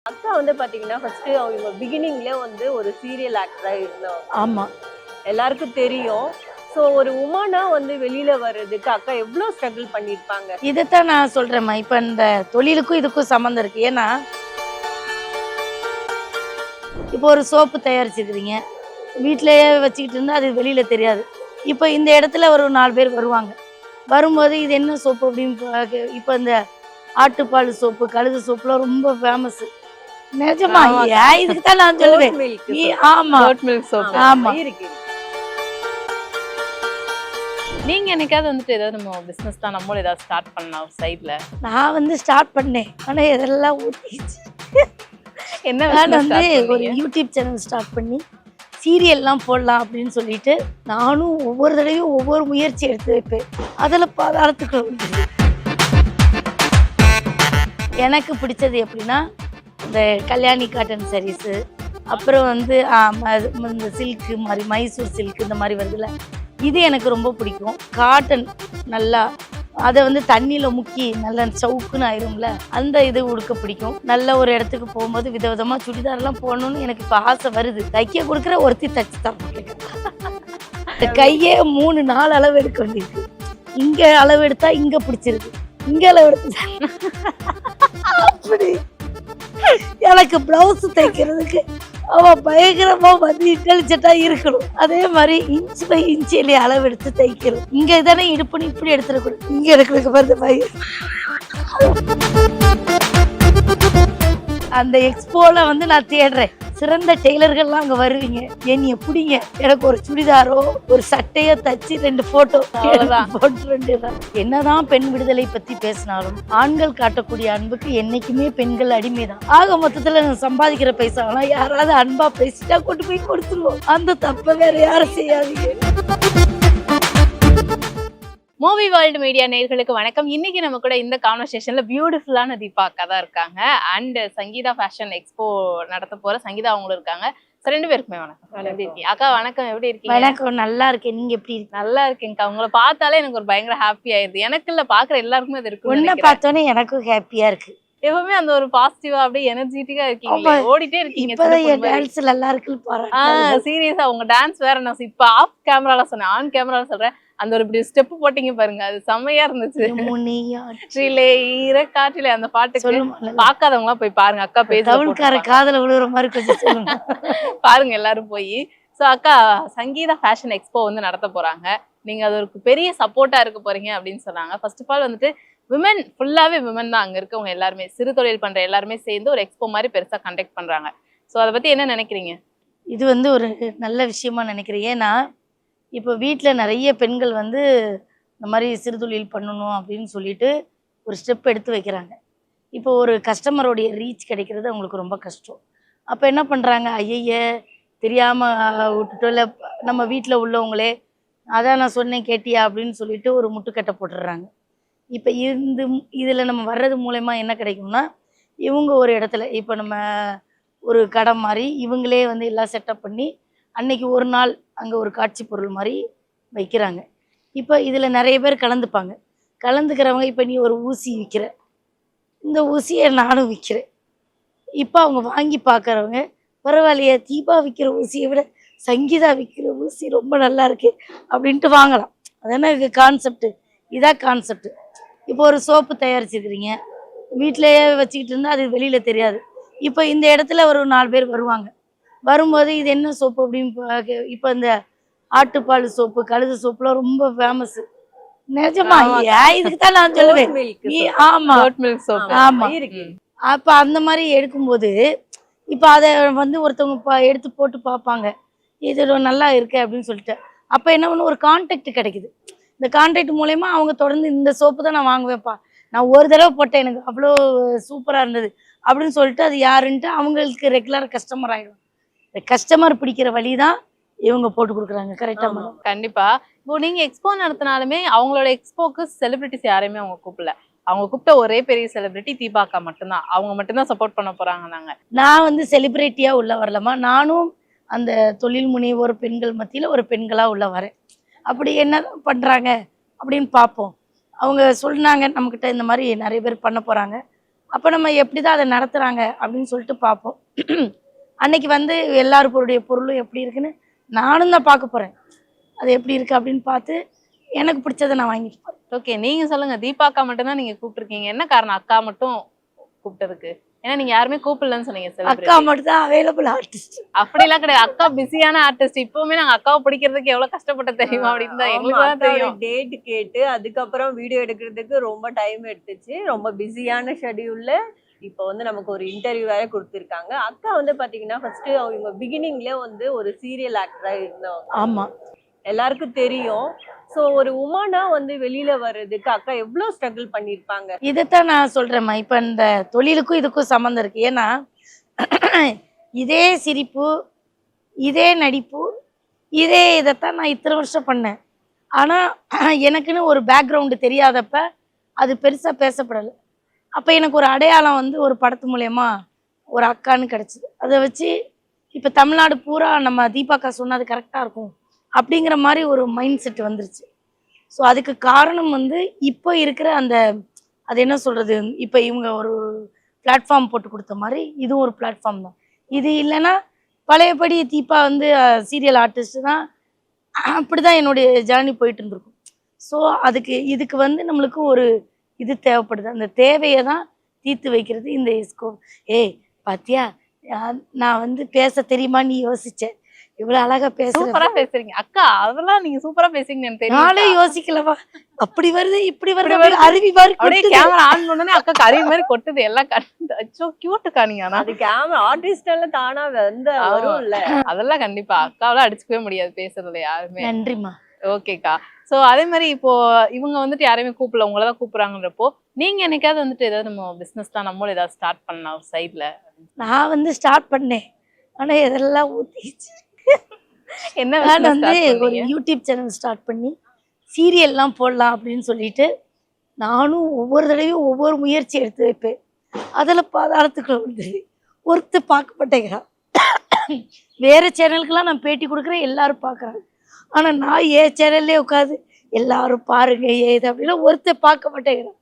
அக்கா வந்து பாத்தீங்கன்னா ஃபர்ஸ்ட் அவங்க பிகினிங்ல வந்து ஒரு சீரியல் ஆக்டரா இருந்தோம். ஆமா. எல்லாருக்கும் தெரியும். சோ ஒரு உமனா வந்து வெளியில வர்றதுக்கு அக்கா எவ்வளவு ஸ்ட்ரகிள் பண்ணிருப்பாங்க. இதைத்தான் நான் சொல்றேம்மா. இப்ப இந்த தொழிலுக்கும் இதுக்கும் சம்மந்தம் இருக்கு. ஏன்னா இப்போ ஒரு சோப்பு தயாரிச்சிருக்கிறீங்க, வீட்டிலேயே வச்சுக்கிட்டு இருந்தா அது வெளியில தெரியாது. இப்போ இந்த இடத்துல ஒரு 4 பேர் வருவாங்க. வரும்போது இது என்ன சோப்பு அப்படின்னு இப்போ இந்த ஆட்டுப்பால் சோப்பு, கழுது சோப்புலாம் ரொம்ப ஃபேமஸ். நிஜமா இதுக்கு தான் நான் சொல்லுவேன். ஆமா கோட் மில்க் சோப். ஆமா. இருக்கு. நீங்க என்னைக்காவது வந்துட்டு ஏதாவது நம்ம பிசினஸ் தான் நம்மளும் ஏதாவது ஸ்டார்ட் பண்ணலாம் சைட்ல? நான் வந்து ஸ்டார்ட் பண்ணேன், ஆனா இதெல்லாம் ஊத்திச்சு. என்ன நான் வந்து ஒரு யூடியூப் சேனல் ஸ்டார்ட் பண்ணி சீரியல்லாம் போடலாம் அப்படின்னு சொல்லிட்டு நானும் ஒவ்வொரு தடவையும் ஒவ்வொரு முயற்சி எடுத்து வைப்பேன். அதில் பாதாளத்துக்கு வந்து எனக்கு பிடிச்சது எப்படின்னா இந்த கல்யாணி காட்டன் சாரீஸு, அப்புறம் வந்து இந்த சில்க்கு மாதிரி மைசூர் சில்க் இந்த மாதிரி வருதுல்ல, இது எனக்கு ரொம்ப பிடிக்கும். காட்டன் நல்லா அதை வந்து தண்ணியில் முக்கி நல்லா சவுக்குன்னு ஆயிரும்ல, அந்த இது உடுக்க பிடிக்கும். நல்ல ஒரு இடத்துக்கு போகும்போது விதவிதமாக சுடிதாரெல்லாம் போடணும்னு எனக்கு இப்போ ஆசை வருது. தைக்க கொடுக்குற ஒருத்தி தச்சு தரேன். இந்த கையே 3-4 அளவு எடுக்க வேண்டியிருக்கு. இங்கே அளவு எடுத்தா இங்கே பிடிச்சிருக்கு, இங்கே அளவு எடுத்து அப்படி எனக்கு பிளவுஸ் தைக்கிறதுக்கு அவன் பயங்கரமா வந்து இன்டெலிஜென்ட்டா இருக்கணும். அதே மாதிரி இன்ச் பை இன்ச்சிலே அளவு எடுத்து தைக்கணும். இங்க தானே இடுப்புன்னு இப்படி எடுத்துடக்கூடாது, இங்க எடுக்கிறதுக்கு பாருங்க பையன். அந்த எக்ஸ்போல வந்து நான் தேடுறேன், சிறந்த டெய்லர்கள்லாம் அங்க வருவீங்க, என்னைய பிடிங்க, எனக்கு ஒரு சுடிதாரோ ஒரு சட்டையோ தச்சு 2 போட்டோ போட்டு வேண்டியதான். என்னதான் பெண் விடுதலை பத்தி பேசினாலும் ஆண்கள் காட்டக்கூடிய அன்புக்கு என்னைக்குமே பெண்கள் அடிமைதான். ஆக மொத்தத்துல நான் சம்பாதிக்கிற பைசாவெல்லாம் யாராவது அன்பா பேசிட்டா கொண்டு போய் கொடுத்துருவோம். அந்த தப்ப வேற யாரும் செய்யாதீங்க. மூவி வேர்ல்டு மீடியா நேயர்களுக்கு வணக்கம். இன்னைக்கு நம்ம கூட இந்த கான்வர்சேஷன்ல பியூட்டிஃபுல்லான தீபா அக்கா தான் இருக்காங்க. அண்ட் சங்கீதா ஃபேஷன் எக்ஸ்போ நடத்த போற சங்கீதா அவங்களும் இருக்காங்க. 2 பேருக்குமே வணக்கம். எப்படி இருக்கீங்க அக்கா? வணக்கம், எப்படி இருக்கீங்க? வணக்கம், நல்லா இருக்கேன். நீங்க எப்படி இருக்கீங்க? நல்லா இருக்கேங்கக்கா. உங்களை பார்த்தாலே எனக்கு ஒரு பயங்கர ஹாப்பி ஆயிருது. எனக்கு இல்ல, பாக்குற எல்லாருக்குமே அது இருக்கு. உன்னை பார்த்தோன்னே எனக்கும் ஹாப்பியா இருக்கு. எப்பவுமே அந்த ஒரு பாசிட்டிவா அப்படியே எனர்ஜெட்டிக்கா இருக்கீங்க, ஓடிட்டே இருக்கீங்க. டான்ஸ் நல்லா இருக்கு பாரு. சீரியஸா உங்க டான்ஸ் வேற. நான் இப்ப ஆஃப் கேமரால சொன்னேன், ஆன் கேமரால சொல்றேன். அந்த ஒரு இப்படி ஸ்டெப் போட்டீங்க பாருங்க, அது செம்மையா இருந்துச்சு. காற்றிலே அந்த பாட்டுக்கு பாக்காதவங்க எல்லாம் போய் பாருங்க. அக்கா பேஜ் காதல விழுற மாதிரி கொஞ்சம் சொல்லுங்க. பாருங்க எல்லாரும் போய். சோ அக்கா சங்கீதா ஃபேஷன் எக்ஸ்போ வந்து நடத்த போறாங்க. நீங்க அது ஒரு பெரிய சப்போர்ட்டா இருக்க போறீங்க அப்படின்னு சொன்னாங்க. ஃபர்ஸ்ட் ஆஃப் ஆல் வந்துட்டு விமன், ஃபுல்லாவே விமன் தான் அங்க இருக்கவங்க எல்லாருமே, சிறு தொழில் பண்ற எல்லாருமே சேர்ந்து ஒரு எக்ஸ்போ மாதிரி பெருசா கண்டக்ட் பண்றாங்க. சோ அதை பத்தி என்ன நினைக்கிறீங்க? இது வந்து ஒரு நல்ல விஷயமா நினைக்கிறேன். ஏன்னா இப்போ வீட்டில் நிறைய பெண்கள் வந்து இந்த மாதிரி சிறு தொழில் பண்ணணும் அப்படின்னு சொல்லிட்டு ஒரு ஸ்டெப் எடுத்து வைக்கிறாங்க. இப்போ ஒரு கஸ்டமரோடைய ரீச் கிடைக்கிறது அவங்களுக்கு ரொம்ப கஷ்டம். அப்போ என்ன பண்ணுறாங்க, ஐய தெரியாமல் விட்டுட்டோம், இல்லை நம்ம வீட்டில் உள்ளவங்களே அதான் நான் சொன்னேன் கேட்டியா அப்படின்னு சொல்லிட்டு ஒரு முட்டுக்கட்டை போட்டுடுறாங்க. இப்போ இதில் நம்ம வர்றது மூலயமா என்ன கிடைக்கும்னா, இவங்க ஒரு இடத்துல இப்போ நம்ம ஒரு கடை மாதிரி இவங்களே வந்து எல்லாம் செட்டப் பண்ணி அன்னைக்கு ஒரு நாள் அங்கே ஒரு காட்சி பொருள் மாதிரி வைக்கிறாங்க. இப்போ இதில் நிறைய பேர் கலந்துப்பாங்க. கலந்துக்கிறவங்க இப்போ நீ ஒரு ஊசி விற்கிற, இந்த ஊசியை நானும் விற்கிறேன். இப்போ அவங்க வாங்கி பார்க்குறவங்க பரவாயில்லையா, தீபா விற்கிற ஊசியை விட சங்கீதா விற்கிற ஊசி ரொம்ப நல்லா இருக்கு அப்படின்ட்டு வாங்கலாம். அதானே இது கான்செப்ட். இதான் கான்செப்ட். இப்போ ஒரு சோப்பு தயாரிச்சிருக்கிறீங்க, வீட்டிலேயே வச்சுக்கிட்டு இருந்தால் அது வெளியில் தெரியாது. இப்போ இந்த இடத்துல ஒரு 4 பேர் வருவாங்க. வரும்போது இது என்ன சோப்பு அப்படின்னு இப்போ இந்த ஆட்டுப்பால் சோப்பு, கழுது சோப்புலாம் ரொம்ப ஃபேமஸ். நிஜமா இதுக்கு தான் நான் சொல்லுவேன். ஆமா ஆமா. அப்போ அந்த மாதிரி எடுக்கும்போது இப்போ அதை வந்து ஒருத்தவங்க எடுத்து போட்டு பார்ப்பாங்க, இது நல்லா இருக்கு அப்படின்னு சொல்லிட்டு. அப்போ என்ன பண்ணு, ஒரு கான்டாக்ட் கிடைக்குது. இந்த கான்டாக்ட் மூலயமா அவங்க தொடர்ந்து இந்த சோப்பு தான் நான் வாங்குவேன்ப்பா, நான் ஒரு தடவை போட்டேன், எனக்கு அவ்வளோ சூப்பராக இருந்தது அப்படின்னு சொல்லிட்டு அது யாருன்ட்டு அவங்களுக்கு ரெகுலர் கஸ்டமர் ஆகிடும். இந்த கஸ்டமர் பிடிக்கிற வழி தான் இவங்க போட்டு கொடுக்குறாங்க. கரெக்டா? கண்டிப்பா. இப்போ நீங்க எக்ஸ்போ நடத்தினாலுமே அவங்களோட எக்ஸ்போக்கு செலிபிரிட்டிஸ் யாரையுமே அவங்க கூப்பிடல. அவங்க கூப்பிட்ட ஒரே பெரிய செலிபிரிட்டி தீபா அக்கா மட்டும்தான். அவங்க மட்டும்தான் சப்போர்ட் பண்ண போறாங்க. நான் வந்து செலிபிரிட்டியா உள்ள வரலாமா, நானும் அந்த தொழில் முனைவோர் பெண்கள் மத்தியில ஒரு பெண்களா உள்ள வரேன். அப்படி என்ன பண்றாங்க அப்படின்னு பார்ப்போம். அவங்க சொன்னாங்க நம்மக்கிட்ட, இந்த மாதிரி நிறைய பேர் பண்ண போறாங்க, அப்போ நம்ம எப்படி தான் அதை நடத்துகிறாங்க அப்படின்னு சொல்லிட்டு பார்ப்போம். அன்னைக்கு வந்து எல்லாருடைய பொருளும் எப்படி இருக்குன்னு நானும் தான் பார்க்க போகிறேன். அது எப்படி இருக்குது அப்படின்னு பார்த்து எனக்கு பிடிச்சதை நான் வாங்கிட்டு போகிறேன். ஓகே, நீங்க சொல்லுங்க. தீபா அக்கா மட்டும் தான் நீங்க கூப்பிட்டுருக்கீங்க, என்ன காரணம் அக்கா மட்டும் கூப்பிட்டதுக்கு? ஏன்னா நீங்க யாருமே கூப்பிடலன்னு சொன்னீங்க. அக்கா மட்டும் தான் அவைலபிள் ஆர்டிஸ்ட். அப்படிலாம் கிடையாது, அக்கா பிஸியான ஆர்டிஸ்ட். இப்பவுமே நாங்க அக்காவை பிடிக்கிறதுக்கு எவ்வளவு கஷ்டப்பட்ட தெரியுமா அப்படின்னு தான் எங்களுக்கு தான் தெரியும். டேட் கேட்டு அதுக்கப்புறம் வீடியோ எடுக்கிறதுக்கு ரொம்ப டைம் எடுத்துச்சு. ரொம்ப பிஸியான ஷெட்யூல்ல இப்போ வந்து நமக்கு ஒரு இன்டர்வியூ வேற கொடுத்துருக்காங்க. அக்கா வந்து பாத்தீங்கன்னா ஃபர்ஸ்ட் அவங்க பிகினிங்ல வந்து ஒரு சீரியல் ஆக்டரா இருந்தவங்க. ஆமா, எல்லாருக்கும் தெரியும். ஸோ ஒரு உமானா வந்து வெளியில வர்றதுக்கு அக்கா எவ்வளவு ஸ்ட்ரகிள் பண்ணிருப்பாங்க. இதைத்தான் நான் சொல்றேம்மா. இப்ப இந்த தொழிலுக்கும் இதுக்கும் சம்மந்தம் இருக்கு. ஏன்னா இதே சிரிப்பு, இதே நடிப்பு, இதே இதைத்தான் நான் இத்தனை வருஷம் பண்ணேன். ஆனா எனக்குன்னு ஒரு பேக்ரவுண்டு தெரியாதப்ப அது பெருசா பேசப்படலை. அப்ப எனக்கு ஒரு அடையாளம் வந்து ஒரு படத்து மூலயமா ஒரு அக்கான்னு கிடைச்சிது. அதை வச்சு இப்ப தமிழ்நாடு பூரா நம்ம தீபாக்கா சொன்னா அது கரெக்டா இருக்கும் அப்படிங்கிற மாதிரி ஒரு மைண்ட் செட் வந்துருச்சு. ஸோ அதுக்கு காரணம் வந்து இப்போ இருக்கிற அந்த அது என்ன சொல்கிறது, இப்போ இவங்க ஒரு பிளாட்ஃபார்ம் போட்டு கொடுத்த மாதிரி இதுவும் ஒரு பிளாட்ஃபார்ம் தான். இது இல்லைன்னா பழையபடி தீபா வந்து சீரியல் ஆர்டிஸ்ட் தான், அப்படி தான் என்னுடைய ஜேர்னி போயிட்டு இருந்திருக்கும். ஸோ இதுக்கு வந்து நம்மளுக்கு ஒரு இது தேவைப்படுது. அந்த தேவையை தான் தீர்த்து வைக்கிறது இந்த எஸ்கோ. ஏய் பாத்தியா, நான் வந்து பேச தெரியுமா நீ யோசிச்சேன், இவ்வளவு அழகா சூப்பரா பேசுறீங்க அக்கா. அதெல்லாம் நீங்க சூப்பரா பேசுறீங்க, எனக்கு தெரியும். நானே யோசிக்கலவா, அப்படி வருது இப்படி வருது, அருவி மாதிரி அப்படியே கேமரா ஆன் பண்ணனே அக்கா அருவி மாதிரி கொட்டுது எல்லாம். அச்சோ கியூட்டுக்கா நீங்க. ஆனா அது கேமரா ஆர்டிஸ்ட் எல்லாம் தானா வந்து வரும்ல. அதெல்லாம் கண்டிப்பா அக்காவெல்லாம் அடிச்சுக்கவே முடியாது பேசுறதுல யாருமே. நன்றிமா. ஓகேக்கா. சோ அதே மாதிரி இப்போ இவங்க வந்துட்டு யாரையுமே கூப்பிடல, உங்களதான் கூப்பிடுறாங்கன்றப்போ நீங்க என்னைக்காவது வந்துட்டு ஏதாவது நம்ம பிசினஸ் தான் நம்மளும் ஏதாவது ஸ்டார்ட் பண்ணலாம் ஒரு சைட்ல? நான் வந்து ஸ்டார்ட் பண்ணேன், ஆனா இதெல்லாம் ஊத்திச்சு. என்ன நான் வந்து ஒரு யூடியூப் சேனல் ஸ்டார்ட் பண்ணி சீரியல்லாம் போடலாம் அப்படின்னு சொல்லிட்டு நானும் ஒவ்வொரு தடவையும் ஒவ்வொரு முயற்சி எடுத்து வைப்பேன். அதில் பாதாளத்துக்குள்ள வந்து ஒருத்தர் பார்க்கப்பட்டேங்கிறான். வேற சேனலுக்கெல்லாம் நான் பேட்டி கொடுக்குறேன், எல்லாரும் பார்க்குறாங்க. ஆனால் நான் என் சேனல்லே உட்காந்து எல்லாரும் பாருங்க ஏது அப்படின்னா ஒருத்தர் பார்க்க மாட்டேங்கிறான்.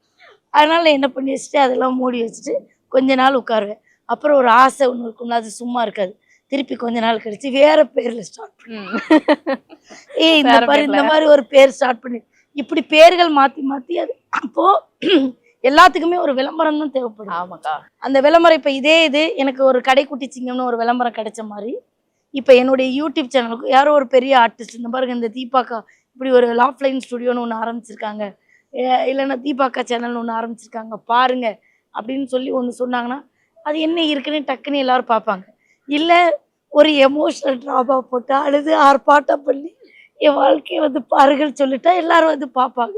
அதனால என்ன பண்ணி வச்சுட்டு அதெல்லாம் மூடி வச்சுட்டு கொஞ்ச நாள் உட்காருவேன். அப்புறம் ஒரு ஆசை ஒன்று இருக்கும்ல, அது சும்மா இருக்காது. திருப்பி கொஞ்ச நாள் கழிச்சு வேற பேர்ல ஸ்டார்ட் பண்ணி இந்த மாதிரி ஒரு பேர் ஸ்டார்ட் பண்ணி இப்படி பேர்கள் மாத்தி மாத்தி அது அப்போ எல்லாத்துக்குமே ஒரு விளம்பரம் தான் தேவைப்படும். ஆமாக்கா. அந்த விளம்பரம் இப்ப இதே இது எனக்கு ஒரு கடைக்குட்டி சிங்கம்னு ஒரு விளம்பரம் கிடைச்ச மாதிரி இப்ப என்னுடைய யூடியூப் சேனலுக்கு யாரோ ஒரு பெரிய ஆர்டிஸ்ட், இந்த பாருங்க இந்த தீபாக்கா இப்படி ஒரு லாஃப்லைன் ஸ்டுடியோன்னு ஒன்று ஆரம்பிச்சிருக்காங்க, இல்லைன்னா தீபாக்கா சேனல்னு ஒன்று ஆரம்பிச்சிருக்காங்க பாருங்க அப்படின்னு சொல்லி ஒன்று சொன்னாங்கன்னா அது என்ன இருக்குன்னு டக்குன்னு எல்லாரும் பார்ப்பாங்க. இல்லை ஒரு எமோஷனல் ட்ராமா போட்டு அழுது ஆர்ப்பாட்டம் பண்ணி என் வாழ்க்கையை வந்து பாருங்கள் சொல்லிட்டா எல்லாரும் வந்து பார்ப்பாங்க.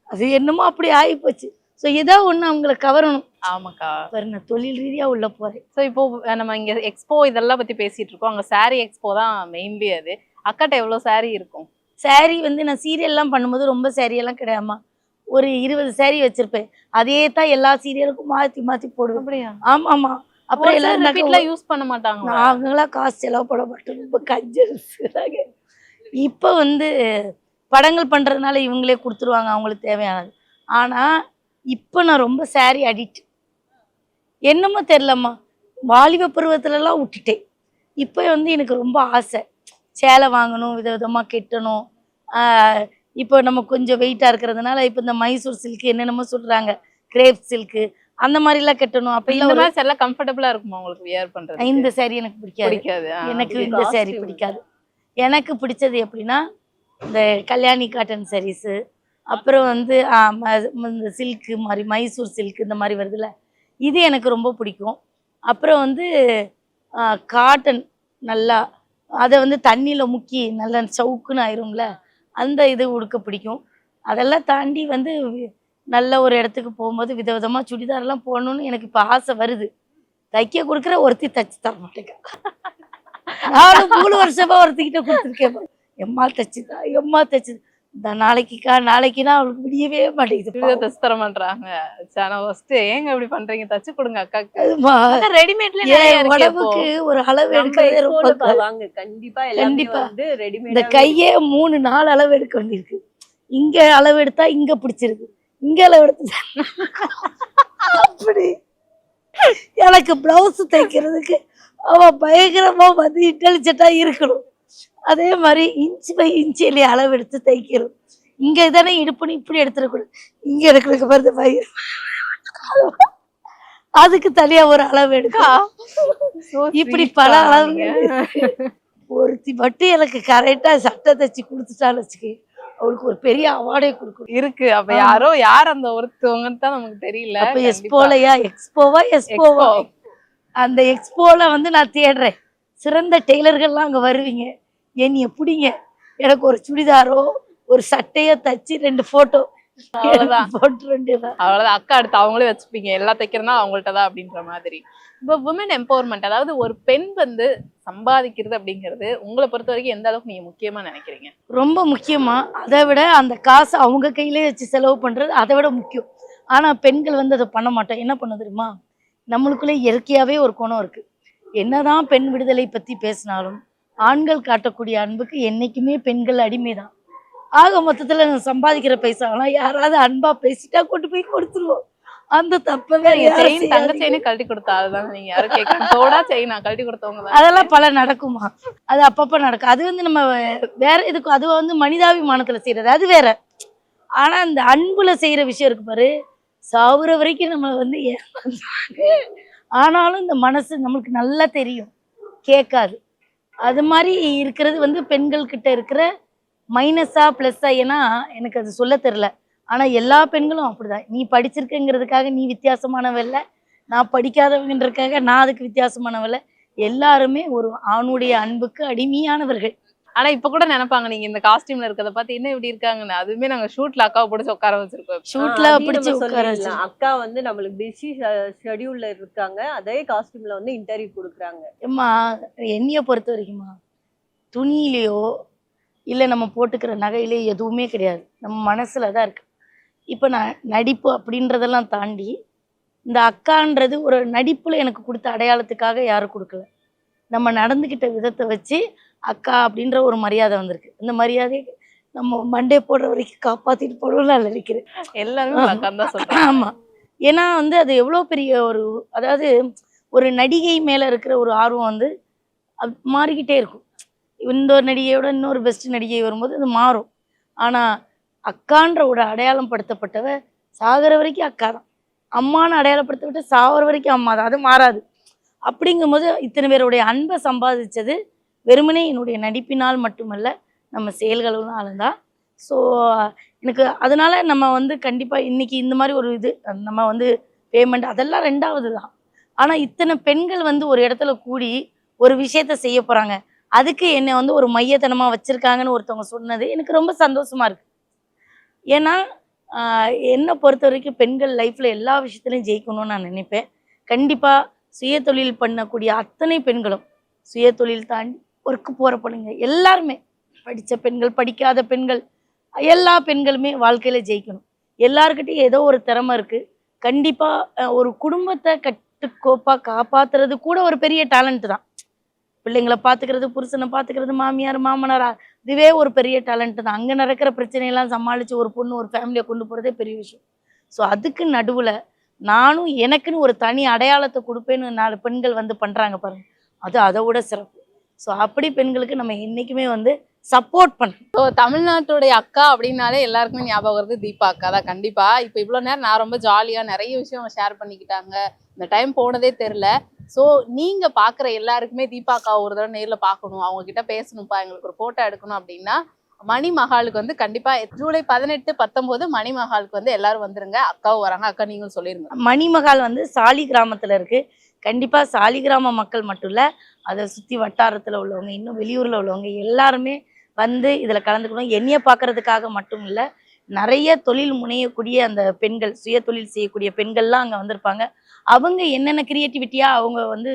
அது என்னமோ அப்படி ஆகிப்போச்சு. ஸோ ஏதோ ஒன்று அவங்கள கவரணும். ஆமாக்கா. நான் தொழில் ரீதியா உள்ள போறேன். ஸோ இப்போ நம்ம இங்க எக்ஸ்போ இதெல்லாம் பத்தி பேசிட்டு இருக்கோம். அங்க சாரி எக்ஸ்போ தான் மெயின்லி. அது அக்காட்ட எவ்வளவு சாரி இருக்கும்? சாரி வந்து நான் சீரியல்லாம் பண்ணும்போது ரொம்ப சாரியெல்லாம் கிடையாமா, ஒரு 20 சாரி வச்சிருப்பேன். அதே தான் எல்லா சீரியலுக்கும் மாத்தி மாத்தி போடுவேன். அப்படியா? ஆமா ஆமா. அப்புறம் எல்லாரும் யூஸ் பண்ண மாட்டாங்க. அவங்களாம் காசு செலவு பண்ண மாட்டோம், ரொம்ப கஞ்சல்ஸாங்க. இப்போ வந்து படங்கள் பண்றதுனால இவங்களே கொடுத்துருவாங்க அவங்களுக்கு தேவையானது. ஆனா இப்போ நான் ரொம்ப சாரி அடிக்ட். என்னமோ தெரிலம்மா, வாலிப பருவத்துலலாம் விட்டுட்டேன். இப்போ வந்து எனக்கு ரொம்ப ஆசை சேலை வாங்கணும், விதவிதமாக கெட்டணும். இப்போ நம்ம கொஞ்சம் வெயிட்டாக இருக்கிறதுனால இப்போ இந்த மைசூர் சில்க்கு என்னென்னமோ சொல்கிறாங்க, கிரேப் சில்க்கு அந்த மாதிரிலாம் கட்டணும். அப்போ இந்த மாதிரி எல்லாம் கம்ஃபர்டபுளாக இருக்குமா உங்களுக்கு வியர் பண்ணுறது? இந்த சாரி எனக்கு பிடிக்காது. எனக்கு இந்த சாரி பிடிக்காது. எனக்கு பிடிச்சது எப்படின்னா இந்த கல்யாணி காட்டன் சாரீஸு, அப்புறம் வந்து இந்த சில்க்கு மாதிரி மைசூர் சில்க்கு இந்த மாதிரி வருதுல்ல, இது எனக்கு ரொம்ப பிடிக்கும். அப்புறம் வந்து காட்டன் நல்லா அதை வந்து தண்ணியில் முக்கி நல்லா சவுக்குன்னு ஆயிரும்ல, அந்த இது உடுக்க பிடிக்கும். அதெல்லாம் தாண்டி வந்து நல்ல ஒரு இடத்துக்கு போகும்போது விதவிதமாக சுடிதாரெல்லாம் போடணும்னு எனக்கு இப்போ ஆசை வருது. தைக்க கொடுக்குற ஒருத்தி தச்சு தர மாட்டேங்க. நானும் 3 வருஷமா ஒருத்திக்கிட்ட கொடுத்துருக்கேன், எம்மா தச்சுதா எம்மா தச்சு நாளைக்குக்கா நாளைக்குன்னா அவளுக்கு முடியவே மாட்டேங்குது. தச்சு தர மாட்டாங்க. ஏங்க இப்படி பண்றீங்க, தச்சு கொடுங்க அக்காக்கு. உடம்புக்கு ஒரு அளவு எடுக்கிறதே ரொம்ப கண்டிப்பா கண்டிப்பா. இந்த கையே 3-4 அளவு எடுக்க வேண்டியிருக்கு. இங்க அளவு எடுத்தா இங்க பிடிச்சிருக்கு, இங்க அளவு எடுத்து அப்படி எனக்கு பிளவுஸ் தைக்கிறதுக்கு அவன் பயங்கரமா வந்து இன்டெலிஜென்ட்டா இருக்கணும். அதே மாதிரி இன்ச் பை இன்ச் என்னை அளவு எடுத்து தைக்கணும். இங்க தானே இடுப்புன்னு இப்படி எடுத்துடக்கூடாது, இங்க எடுக்கிறதுக்கு பாருங்க பயிர், அதுக்கு தனியா ஒரு அளவு எடுக்கா. இப்படி பல அளவுகள் ஒருத்தி மட்டும் எனக்கு கரெக்டா சட்டை தைச்சு கொடுத்துட்டான்னு வச்சுக்க, அவளுக்கு ஒரு பெரிய அவார்டே கொடுக்கணும் இருக்கு. அப்ப யார் அந்த ஒருத்தவங்கன்னு தான் நமக்கு தெரியல. அப்ப எக்ஸ்போலையா, எக்ஸ்போவா அந்த எக்ஸ்போல வந்து நான் தேடுறேன். சிறந்த டெய்லர்கள்லாம் அங்க வருவீங்க, என்னைய பிடிங்க, எனக்கு ஒரு சுடிதாரோ ஒரு சட்டையோ தச்சு 2 போட்டோ போட்டு அவ்வளவுதான். அக்கா அடுத்து அவங்களே வச்சுப்பீங்க, எல்லா தைக்கிறதா அவங்கள்ட்ட தான் அப்படின்ற மாதிரி. இப்போ விமன் எம்பவர்மெண்ட், அதாவது ஒரு பெண் வந்து சம்பாதிக்கிறது அப்படிங்கிறது உங்களை பொறுத்த வரைக்கும் எந்த அளவுக்கு நீங்க முக்கியமா நினைக்கிறீங்க? ரொம்ப முக்கியமா. அதை விட அந்த காசு அவங்க கையிலே வச்சு செலவு பண்றது அதை விட முக்கியம். ஆனா பெண்கள் வந்து அதை பண்ண மாட்டோம். என்ன பண்ண தெரியுமா, நம்மளுக்குள்ளே இயற்கையாவே ஒரு குணம் இருக்கு. என்னதான் பெண் விடுதலை பத்தி பேசினாலும் ஆண்கள் காட்டக்கூடிய அன்புக்கு என்னைக்குமே பெண்கள் அடிமைதான். ஆக மொத்தத்துல நான் சம்பாதிக்கிற பைசாலாம் யாராவது அன்பா பேசிட்டா கொண்டு போய் கொடுத்துருவோம். அந்த தப்பவே தங்க செயினே கழட்டி கொடுத்தா அதுதான் நீங்க யாரும் கேட்கணும். தோடா செயினா கழட்டி கொடுத்தவங்க அதெல்லாம் பல நடக்குமா, அது அப்பப்ப நடக்கும். அது வந்து நம்ம வேற இதுக்கு, அது வந்து மனிதாபிமானத்துல செய்யறது அது வேற. ஆனா இந்த அன்புல செய்யற விஷயம் இருக்கு பாரு, சாவுற வரைக்கும் நம்ம வந்து ஏமாந்தாங்க. ஆனாலும் இந்த மனசு நம்மளுக்கு நல்லா தெரியும், கேட்காது. அது மாதிரி இருக்கிறது வந்து பெண்கள் கிட்ட இருக்கிற மைனஸா பிளஸ்ஸா, ஏன்னா எனக்கு அது சொல்ல தெரியல. ஆனா எல்லா பெண்களும் அப்படிதான். நீ படிச்சிருக்கங்கிறதுக்காக நீ வித்தியாசமானவல்ல, நான் படிக்காதவங்கன்றதுக்காக நான் அதுக்கு வித்தியாசமானவல்ல. எல்லாருமே ஒரு ஆணுடைய அன்புக்கு அடிமையானவர்கள். ஆனா இப்ப கூட நினைப்பாங்க நீங்க இந்த காஸ்டியூம்ல இருக்கிறத பார்த்து என்ன இப்படி இருக்காங்கன்னு. அதுவுமே நாங்க ஷூட்ல அக்காவை பிடிச்சி உட்கார வச்சிருக்கோம். ஷூட்ல பிடிச்சி உட்கார வச்சு அக்கா வந்து நம்மளுக்கு பிஸி ஷெட்யூல்ல இருக்காங்க, அதே காஸ்டியூம்ல வந்து இன்டர்வியூ கொடுக்குறாங்க. ஏம்மா என்னைய பொறுத்த வரைக்குமா, துணியிலையோ இல்லை நம்ம போட்டுக்கிற நகையிலேயோ எதுவுமே கிடையாது, நம்ம மனசுல தான் இருக்கு. இப்போ நான் நடிப்பு அப்படின்றதெல்லாம் தாண்டி இந்த அக்கான்றது ஒரு நடிப்புல எனக்கு கொடுத்த அடையாளத்துக்காக யாரும் கொடுக்கல. நம்ம நடந்துக்கிட்ட விதத்தை வச்சு அக்கா அப்படின்ற ஒரு மரியாதை வந்திருக்கு. இந்த மரியாதையை நம்ம மண்டே போடுற வரைக்கும் காப்பாத்திட்டு போடுவோம்னு நான் நினைக்கிறேன். எல்லாருமே அக்கா தான் சொல்றாங்க. ஆமா, ஏன்னா வந்து அது எவ்வளோ பெரிய ஒரு, அதாவது ஒரு நடிகை மேல இருக்கிற ஒரு ஆர்வம் வந்து அது மாறிக்கிட்டே இருக்கும். இந்த ஒரு நடிகையோட இன்னொரு பெஸ்ட் நடிகை வரும்போது அது மாறும். ஆனா அக்கான்ற ஒரு அடையாளம் படுத்தப்பட்டவ சாகிற வரைக்கும் அக்கா தான், அம்மான்னு அடையாளப்படுத்தப்பட்ட சாகிற வரைக்கும் அம்மா தான், அது மாறாது. அப்படிங்கும்போது இத்தனை பேருடைய அன்பை சம்பாதிச்சது வெறுமனே என்னுடைய நடிப்பினால் மட்டுமல்ல, நம்ம செயல்களாலும் தான். ஸோ எனக்கு அதனால நம்ம வந்து கண்டிப்பாக இன்னைக்கு இந்த மாதிரி ஒரு இது நம்ம வந்து பேமெண்ட் அதெல்லாம் 2வது தான். ஆனால் இத்தனை பெண்கள் வந்து ஒரு இடத்துல கூடி ஒரு விஷயத்த செய்ய போகிறாங்க, அதுக்கு என்னை வந்து ஒரு மையத்தனமாக வச்சுருக்காங்கன்னு ஒருத்தவங்க சொன்னது எனக்கு ரொம்ப சந்தோஷமா இருக்கு. ஏன்னா என்னை பொறுத்த வரைக்கும் பெண்கள் லைஃப்பில் எல்லா விஷயத்துலையும் ஜெயிக்கணும்னு நான் நினைப்பேன். கண்டிப்பாக சுயதொழில் பண்ணக்கூடிய அத்தனை பெண்களும், சுயதொழில் தாண்டி ஒர்க்கு போகிற பொண்ணுங்க எல்லாருமே, படித்த பெண்கள் படிக்காத பெண்கள் எல்லா பெண்களுமே வாழ்க்கையில் ஜெயிக்கணும். எல்லாருக்கிட்டையும் ஏதோ ஒரு திறமை இருக்குது. கண்டிப்பாக ஒரு குடும்பத்தை கட்டுக்கோப்பாக காப்பாற்றுறது கூட ஒரு பெரிய டேலண்ட் தான். பிள்ளைங்களை பார்த்துக்கிறது, புருஷனை பார்த்துக்கிறது, மாமியார் மாமனாரா, இதுவே ஒரு பெரிய டேலண்ட் தான். அங்கே நடக்கிற பிரச்சனையெல்லாம் சமாளித்து ஒரு பொண்ணு ஒரு ஃபேமிலியை கொண்டு போகிறதே பெரிய விஷயம். ஸோ அதுக்கு நடுவில் நானும் எனக்குன்னு ஒரு தனி அடையாளத்தை கொடுப்பேன்னு 4 பெண்கள் வந்து பண்ணுறாங்க பாருங்க, அது அதை விட சிறப்பு. ஸோ அப்படி பெண்களுக்கு நம்ம என்றைக்குமே வந்து சப்போர்ட் பண்ணணும். ஸோ தமிழ்நாட்டுடைய அக்கா அப்படின்னாலே எல்லாருக்குமே ஞாபகம் வருது தீபா அக்கா தான் கண்டிப்பா. இப்போ இவ்வளோ நேரம் நான் ரொம்ப ஜாலியாக நிறைய விஷயம் ஷேர் பண்ணிக்கிட்டாங்க, இந்த டைம் போனதே தெரில. ஸோ நீங்க பார்க்குற எல்லாருக்குமே தீபா அக்கா ஒரு தடவை நேரில் பார்க்கணும், அவங்க கிட்ட பேசணும்ப்பா, எங்களுக்கு ஒரு ஃபோட்டோ எடுக்கணும் அப்படின்னா மணி மஹாலுக்கு வந்து கண்டிப்பா ஜூலை 18, 19 மணி மஹாலுக்கு வந்து எல்லாரும் வந்துருங்க. அக்காவும் வராங்க. அக்கா நீங்களும் சொல்லிருங்க. மணி மஹால் வந்து சாலி கிராமத்துல இருக்கு. கண்டிப்பா சாலி கிராம மக்கள் மட்டும் இல்ல, அதை சுத்தி வட்டாரத்துல உள்ளவங்க, இன்னும் வெளியூர்ல உள்ளவங்க எல்லாருமே வந்து இதுல கலந்துக்கணும். என்னைய பார்க்கறதுக்காக மட்டும் இல்ல, நிறைய தொழில் முனையக்கூடிய அந்த பெண்கள், சுய தொழில் செய்யக்கூடிய பெண்கள்லாம் அங்க வந்திருப்பாங்க. அவங்க என்னென்ன கிரியேட்டிவிட்டியா அவங்க வந்து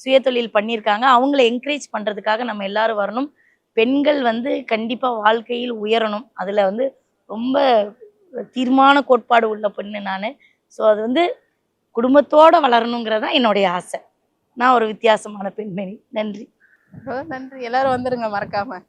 சுய தொழில் பண்ணியிருக்காங்க, அவங்கள என்கரேஜ் பண்றதுக்காக நம்ம எல்லாரும் வரணும். பெண்கள் வந்து கண்டிப்பா வாழ்க்கையில் உயரணும், அதுல வந்து ரொம்ப தீர்மான கோட்பாடு உள்ள பெண்ணு நான். ஸோ அது வந்து குடும்பத்தோட வளரணுங்கிறதான் என்னுடைய ஆசை. நான் ஒரு வித்தியாசமான பெண்மணி. நன்றி. நன்றி. எல்லாரும் வந்துருங்க மறக்காம.